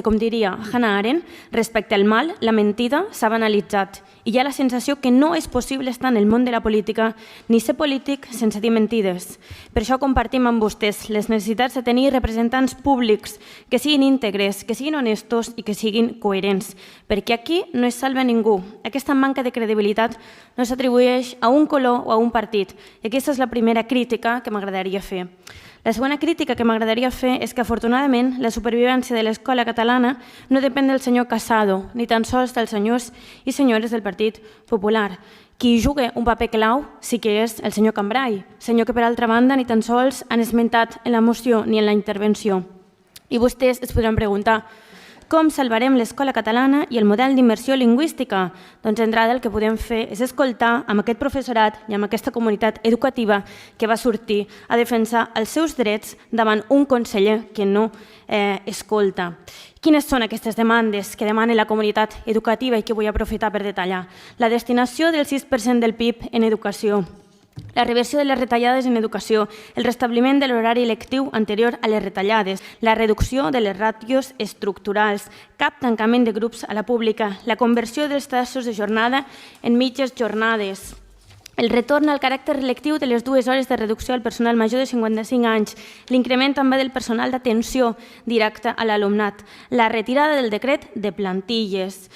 Com diria Hannah Arendt, respecte al mal, la mentida s'ha banalitzat i hi ha la sensació que no és possible estar en el món de la política ni ser polític sense dir mentides. Per això compartim amb vostès les necessitats de tenir representants públics que siguin íntegres, que siguin honestos i que siguin coherents, perquè aquí no es salva ningú. Aquesta manca de credibilitat no s'atribueix a un color o a un partit i aquesta és la primera crítica que m'agradaria fer. La segona crítica que m'agradaria fer és que, afortunadament, la supervivència de l'escola catalana no depèn del senyor Casado, ni tan sols dels senyors i senyores del Partit Popular. Qui juga un paper clau sí que és el senyor Cambray, senyor que, per altra banda, ni tan sols han esmentat en la moció ni en la intervenció. I vostès es podran preguntar: com salvarem l'escola catalana i el model d'immersió lingüística? Doncs d'entrada el que podem fer és escoltar amb aquest professorat i amb aquesta comunitat educativa que va sortir a defensar els seus drets davant un conseller que no escolta. Quines són aquestes demandes que demana la comunitat educativa i que vull aprofitar per detallar? La destinació del 6% del PIB en educació, la reversió de les retallades en educació, el restabliment de l'horari lectiu anterior a les retallades, la reducció de les ràtios estructurals, cap tancament de grups a la pública, la conversió dels tassos de jornada en mitges jornades, el retorn al caràcter lectiu de les 2 hores de reducció al personal major de 55 anys, l'increment també del personal d'atenció directa a l'alumnat, la retirada del decret de plantilles,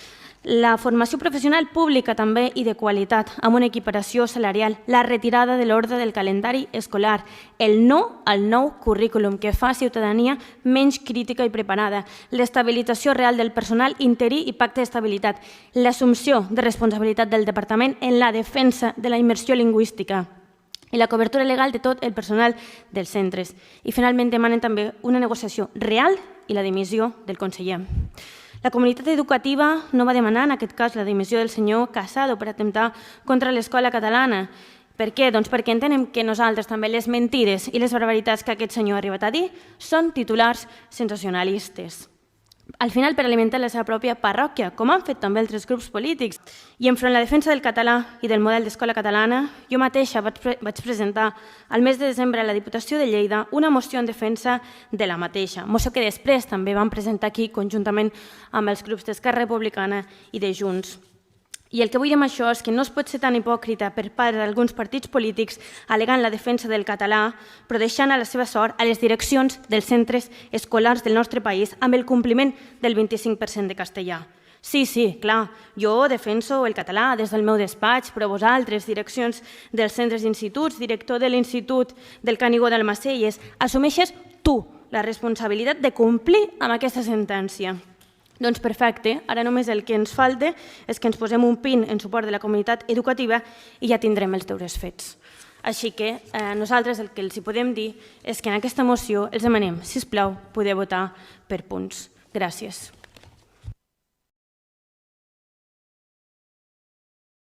la formació professional pública també i de qualitat, amb una equiparació salarial, la retirada de l'ordre del calendari escolar, el no al nou currículum que fa ciutadania menys crítica i preparada, l'estabilització real del personal interí i pacte d'estabilitat, l'assumpció de responsabilitat del departament en la defensa de la immersió lingüística i la cobertura legal de tot el personal dels centres. I finalment demanen també una negociació real i la dimissió del conseller. La comunitat educativa no va demanar, en aquest cas, la dimissió del senyor Casado per atemptar contra l'escola catalana. Per què? Doncs perquè entenem que nosaltres també les mentides i les barbaritats que aquest senyor ha arribat a dir són titulars sensacionalistes. Al final, per alimentar la seva pròpia parròquia, com han fet també altres grups polítics. I enfront la defensa del català i del model d'escola catalana, jo mateixa vaig presentar al mes de desembre a la Diputació de Lleida una moció en defensa de la mateixa, moció que després també vam presentar aquí conjuntament amb els grups d'Esquerra Republicana i de Junts. I el que vull dir amb això és que no es pot ser tan hipòcrita per part d'alguns partits polítics alegant la defensa del català, però deixant a la seva sort a les direccions dels centres escolars del nostre país amb el compliment del 25% de castellà. Sí, clar, jo defenso el català des del meu despatx, però vosaltres, direccions dels centres d'instituts, director de l'Institut del Canigó d'Almacelles, assumeixes tu la responsabilitat de complir amb aquesta sentència. Doncs perfecte, ara només el que ens falta és que ens posem un pin en suport de la comunitat educativa i ja tindrem els deures fets. Així que nosaltres el que els podem dir és que en aquesta moció els demanem, sisplau, poder votar per punts. Gràcies.